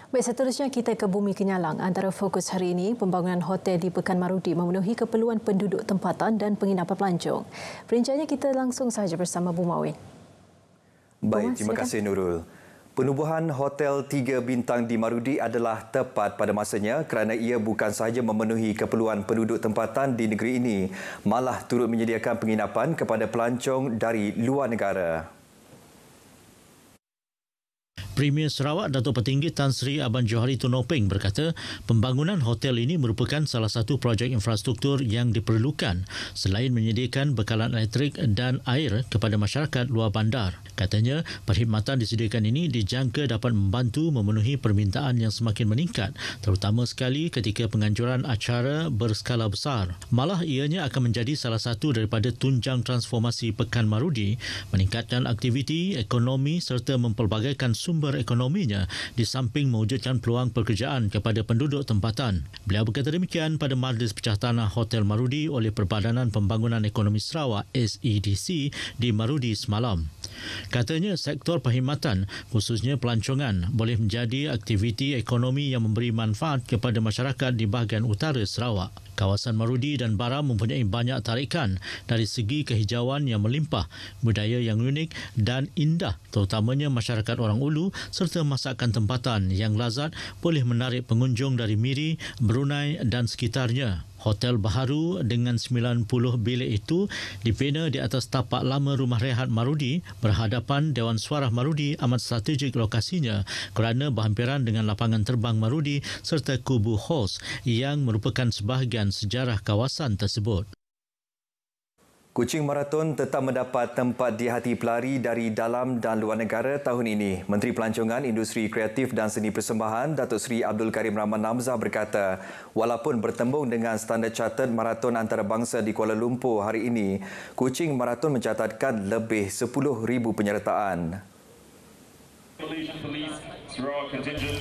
Baik, seterusnya kita ke Bumi Kenyalang. Antara fokus hari ini, pembangunan hotel di Pekan Marudi memenuhi keperluan penduduk tempatan dan penginapan pelancong. Perinciannya kita langsung sahaja bersama Bu Mawin. Baik, terima kasih Nurul. Penubuhan Hotel 3 Bintang di Marudi adalah tepat pada masanya kerana ia bukan sahaja memenuhi keperluan penduduk tempatan di negeri ini, malah turut menyediakan penginapan kepada pelancong dari luar negara. Premier Sarawak Datuk Petinggi Tan Sri Aban Johari Tunopeng berkata pembangunan hotel ini merupakan salah satu projek infrastruktur yang diperlukan selain menyediakan bekalan elektrik dan air kepada masyarakat luar bandar. Katanya perkhidmatan disediakan ini dijangka dapat membantu memenuhi permintaan yang semakin meningkat terutama sekali ketika penganjuran acara berskala besar. Malah ianya akan menjadi salah satu daripada tunjang transformasi Pekan Marudi meningkatkan aktiviti ekonomi serta mempelbagaikan sumber ekonominya di samping mewujudkan peluang pekerjaan kepada penduduk tempatan. Beliau berkata demikian pada Majlis Pecah Tanah Hotel Marudi oleh Perbadanan Pembangunan Ekonomi Sarawak SEDC di Marudi semalam. Katanya sektor perkhidmatan khususnya pelancongan boleh menjadi aktiviti ekonomi yang memberi manfaat kepada masyarakat di bahagian utara Sarawak. Kawasan Marudi dan Baram mempunyai banyak tarikan dari segi kehijauan yang melimpah, budaya yang unik dan indah terutamanya masyarakat orang Ulu serta masakan tempatan yang lazat boleh menarik pengunjung dari Miri, Brunei dan sekitarnya. Hotel baharu dengan 90 bilik itu dibina di atas tapak lama Rumah Rehat Marudi berhadapan Dewan Suarah Marudi amat strategik lokasinya kerana berhampiran dengan lapangan terbang Marudi serta Kubu Hos yang merupakan sebahagian sejarah kawasan tersebut. Kuching Marathon tetap mendapat tempat di hati pelari dari dalam dan luar negara tahun ini. Menteri Pelancongan, Industri Kreatif dan Seni Persembahan, Datuk Seri Abdul Karim Rahman Namzah berkata, walaupun bertembung dengan standard chartered maraton antarabangsa di Kuala Lumpur hari ini, Kuching Marathon mencatatkan lebih 10,000 penyertaan.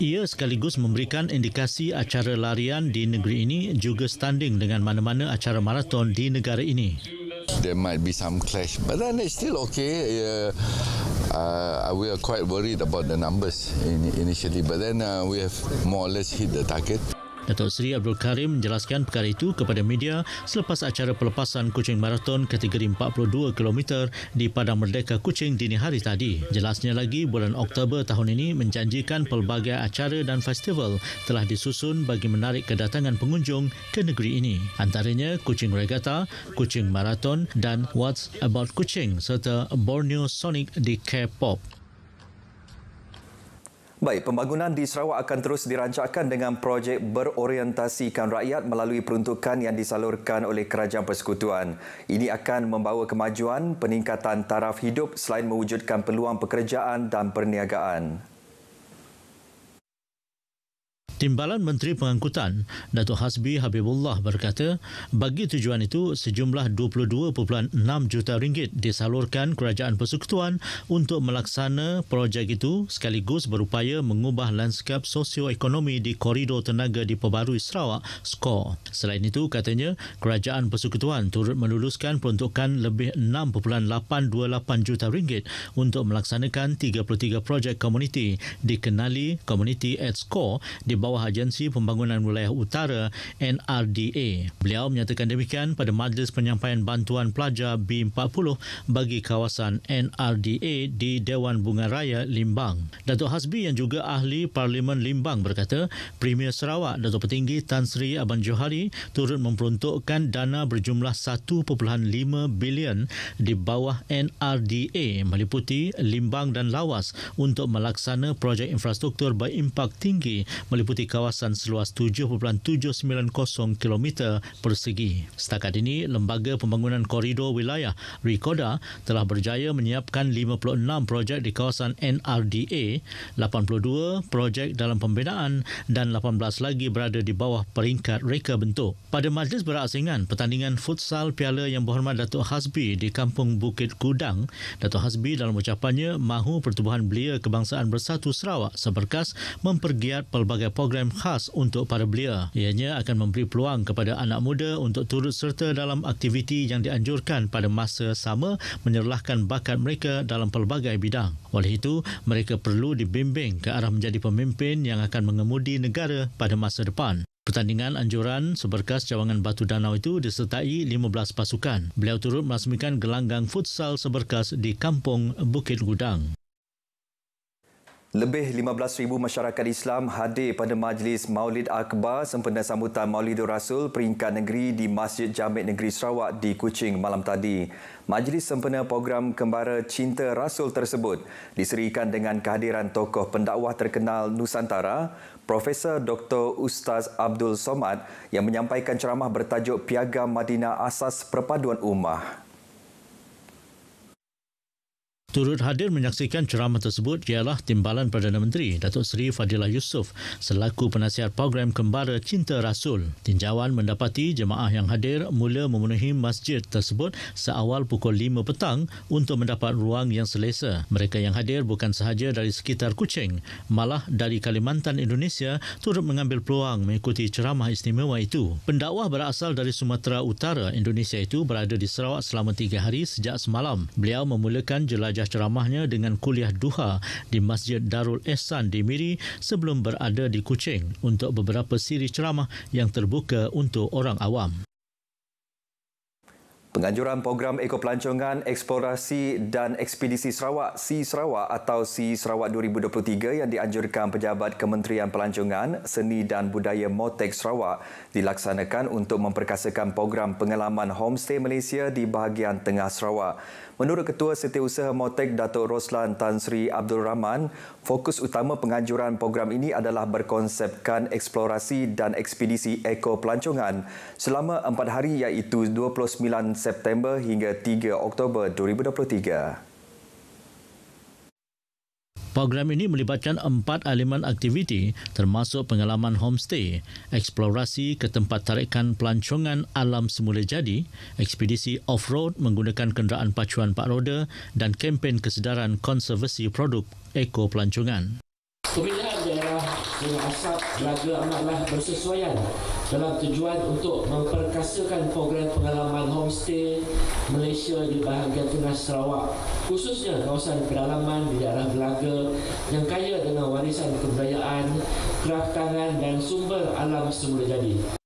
Ia sekaligus memberikan indikasi acara larian di negeri ini juga standing dengan mana-mana acara maraton di negara ini. There might be some clash, but then it's still okay. We are quite worried about the numbers initially, but then we have more or less hit the target. Datuk Seri Abdul Karim menjelaskan perkara itu kepada media selepas acara pelepasan Kuching Marathon kategori 42 km di Padang Merdeka Kuching dini hari tadi. Jelasnya lagi, bulan Oktober tahun ini menjanjikan pelbagai acara dan festival telah disusun bagi menarik kedatangan pengunjung ke negeri ini. Antaranya Kuching Regatta, Kuching Marathon dan What's About Kuching serta Borneo Sonic di K-pop. Baik, pembangunan di Sarawak akan terus dirancangkan dengan projek berorientasikan rakyat melalui peruntukan yang disalurkan oleh Kerajaan Persekutuan. Ini akan membawa kemajuan peningkatan taraf hidup selain mewujudkan peluang pekerjaan dan perniagaan. Timbalan Menteri Pengangkutan, Datuk Hasbi Habibullah berkata, bagi tujuan itu, sejumlah 22.6 juta ringgit disalurkan Kerajaan Persekutuan untuk melaksana projek itu sekaligus berupaya mengubah lanskap sosioekonomi di Koridor Tenaga Diperbarui Sarawak, SCORE. Selain itu, katanya, Kerajaan Persekutuan turut meluluskan peruntukan lebih 6.828 juta ringgit untuk melaksanakan 33 projek komuniti dikenali Community at SCORE di bawah Agensi Pembangunan Wilayah Utara NRDA. Beliau menyatakan demikian pada Majlis Penyampaian Bantuan Pelajar B40 bagi kawasan NRDA di Dewan Bunga Raya Limbang. Datuk Hasbi yang juga ahli Parlimen Limbang berkata, Premier Sarawak Datuk Petinggi Tan Sri Aban Johari turut memperuntukkan dana berjumlah 1.5 bilion di bawah NRDA meliputi Limbang dan Lawas untuk melaksana projek infrastruktur berimpak tinggi meliputi kawasan seluas 7.790 km persegi. Setakat ini, Lembaga Pembangunan Koridor Wilayah RIKODA telah berjaya menyiapkan 56 projek di kawasan NRDA, 82 projek dalam pembinaan dan 18 lagi berada di bawah peringkat reka bentuk. Pada Majlis Berasingan pertandingan futsal Piala Yang Berhormat Datuk Hasbi di Kampung Bukit Gudang, Datuk Hasbi dalam ucapannya mahu Pertubuhan Belia Kebangsaan Bersatu Sarawak seberkas mempergiat pelbagai program program khas untuk para belia. Ianya akan memberi peluang kepada anak muda untuk turut serta dalam aktiviti yang dianjurkan pada masa sama menyerlahkan bakat mereka dalam pelbagai bidang. Oleh itu, mereka perlu dibimbing ke arah menjadi pemimpin yang akan mengemudi negara pada masa depan. Pertandingan anjuran seberkas cawangan Batu Danau itu disertai 15 pasukan. Beliau turut merasmikan gelanggang futsal seberkas di Kampung Bukit Gudang. Lebih 15,000 masyarakat Islam hadir pada Majlis Maulid Akbar sempena sambutan Maulidur Rasul peringkat negeri di Masjid Jamek Negeri Sarawak di Kuching malam tadi. Majlis sempena program Kembara Cinta Rasul tersebut diserikan dengan kehadiran tokoh pendakwah terkenal Nusantara, Profesor Dr. Ustaz Abdul Somad yang menyampaikan ceramah bertajuk Piagam Madinah Asas Perpaduan Ummah. Turut hadir menyaksikan ceramah tersebut ialah Timbalan Perdana Menteri Datuk Seri Fadilah Yusof selaku penasihat program Kembara Cinta Rasul. Tinjauan mendapati jemaah yang hadir mula memenuhi masjid tersebut seawal pukul 5 petang untuk mendapat ruang yang selesa. Mereka yang hadir bukan sahaja dari sekitar Kuching, malah dari Kalimantan Indonesia turut mengambil peluang mengikuti ceramah istimewa itu. Pendakwah berasal dari Sumatera Utara Indonesia itu berada di Sarawak selama 3 hari sejak semalam. Beliau memulakan jelajah ceramahnya dengan kuliah duha di Masjid Darul Ihsan di Miri sebelum berada di Kuching untuk beberapa siri ceramah yang terbuka untuk orang awam. Penganjuran program ekopelancongan, eksplorasi dan ekspedisi Sarawak (SEA Sarawak) atau SEA Sarawak 2023 yang dianjurkan Pejabat Kementerian Pelancongan, Seni dan Budaya MOTEK Sarawak dilaksanakan untuk memperkasakan program pengalaman homestay Malaysia di bahagian tengah Sarawak. Menurut Ketua Setiausaha MOTEK Datuk Roslan Tan Sri Abdul Rahman, fokus utama penganjuran program ini adalah berkonsepkan eksplorasi dan ekspedisi ekopelancongan selama 4 hari iaitu 29 September hingga 3 Oktober 2023. Program ini melibatkan 4 elemen aktiviti termasuk pengalaman homestay, eksplorasi ke tempat tarikan pelancongan alam semula jadi, ekspedisi off-road menggunakan kenderaan pacuan 4 roda dan kempen kesedaran konservasi produk ekopelancongan. Pemilihan daerah Sungai Asap Belaga amatlah bersesuaian dalam tujuan untuk memperkasakan program pengalaman homestay Malaysia di bahagian tengah Sarawak, khususnya kawasan pedalaman di daerah Belaga yang kaya dengan warisan kebudayaan, kraftangan dan sumber alam semula jadi.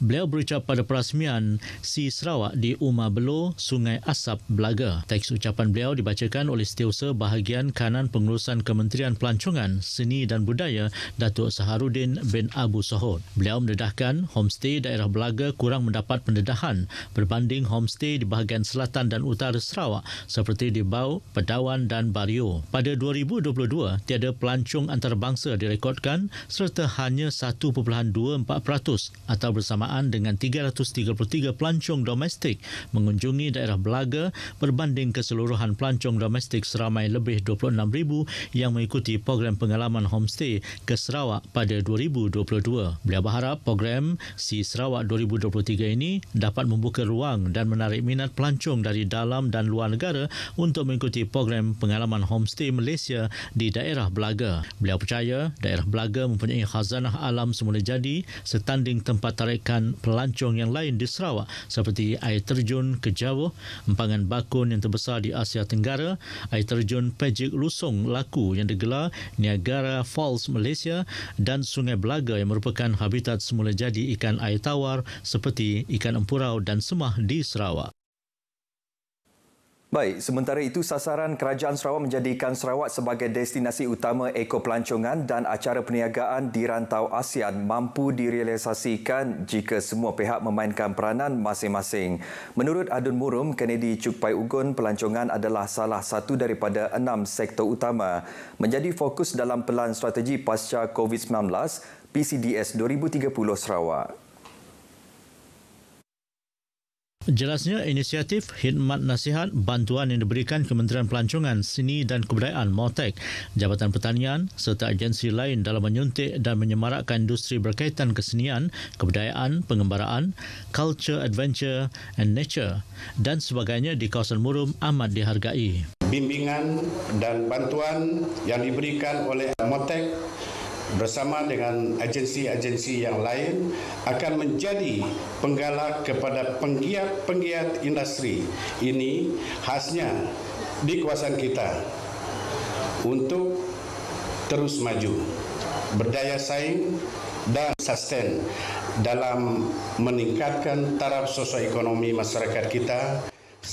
Beliau berucap pada perasmian SEA Sarawak di Umar Belo, Sungai Asap, Belaga. Teks ucapan beliau dibacakan oleh Setiausaha Bahagian Kanan Pengurusan Kementerian Pelancongan, Seni dan Budaya, Datuk Saharudin bin Abu Sohod. Beliau mendedahkan homestay daerah Belaga kurang mendapat pendedahan berbanding homestay di bahagian selatan dan utara Sarawak seperti di Bau, Pedawan dan Bario. Pada 2022, tiada pelancong antarabangsa direkodkan serta hanya 1.24% atau bersama dengan 333 pelancong domestik mengunjungi daerah Belaga berbanding keseluruhan pelancong domestik seramai lebih 26,000 yang mengikuti program pengalaman homestay ke Sarawak pada 2022. Beliau berharap program SEA Sarawak 2023 ini dapat membuka ruang dan menarik minat pelancong dari dalam dan luar negara untuk mengikuti program pengalaman homestay Malaysia di daerah Belaga. Beliau percaya daerah Belaga mempunyai khazanah alam semula jadi setanding tempat tarikan pelancong yang lain di Sarawak seperti air terjun Kejawa, empangan bakun yang terbesar di Asia Tenggara, air terjun Pejik Lusong Laku yang digelar Niagara Falls Malaysia dan Sungai Belaga yang merupakan habitat semula jadi ikan air tawar seperti ikan empurau dan semah di Sarawak. Baik, sementara itu sasaran Kerajaan Sarawak menjadikan Sarawak sebagai destinasi utama ekopelancongan dan acara perniagaan di rantau ASEAN mampu direalisasikan jika semua pihak memainkan peranan masing-masing. Menurut Adun Murum, Kennedy Cukpai Ugun, pelancongan adalah salah satu daripada 6 sektor utama menjadi fokus dalam Pelan Strategi Pasca COVID-19 PCDS 2030 Sarawak. Jelasnya, inisiatif khidmat nasihat bantuan yang diberikan Kementerian Pelancongan, Seni dan Kebudayaan MOTEK, Jabatan Pertanian serta agensi lain dalam menyuntik dan menyemarakkan industri berkaitan kesenian, kebudayaan, pengembaraan, culture, adventure and nature dan sebagainya di kawasan Murum amat dihargai. Bimbingan dan bantuan yang diberikan oleh MOTEK bersama dengan agensi-agensi yang lain akan menjadi penggalak kepada penggiat-penggiat industri ini, khasnya di kawasan kita, untuk terus maju, berdaya saing dan sustain dalam meningkatkan taraf sosioekonomi masyarakat kita.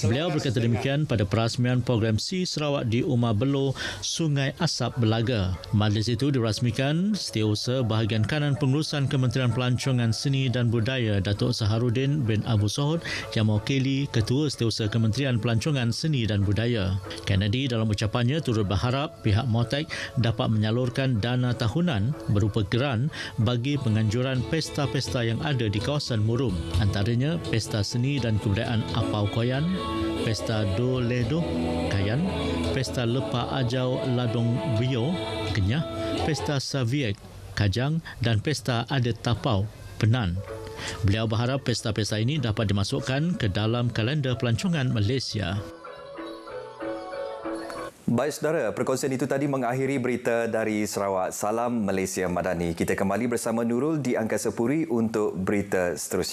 Beliau berkata demikian pada perasmian program C Sarawak di Umar Belo, Sungai Asap, Belaga. Majlis itu dirasmikan Setiausaha Bahagian Kanan Pengurusan Kementerian Pelancongan Seni dan Budaya Datuk Saharudin bin Abu Sohod yang mewakili Ketua Setiausaha Kementerian Pelancongan Seni dan Budaya. Kennedy dalam ucapannya turut berharap pihak MOTEC dapat menyalurkan dana tahunan berupa geran bagi penganjuran pesta-pesta yang ada di kawasan Murum, antaranya Pesta Seni dan Kebudayaan Apau Koyan, Pesta Do Ledo Kayan, Pesta Lepa Ajau Ladong Bio Kenyah, Pesta Saviek Kajang dan Pesta Adat Tapau Penan. Beliau berharap pesta-pesta ini dapat dimasukkan ke dalam kalender pelancongan Malaysia. Baik saudara, perkongsian itu tadi mengakhiri berita dari Sarawak. Salam Malaysia Madani. Kita kembali bersama Nurul di Angkasa Puri untuk berita seterusnya.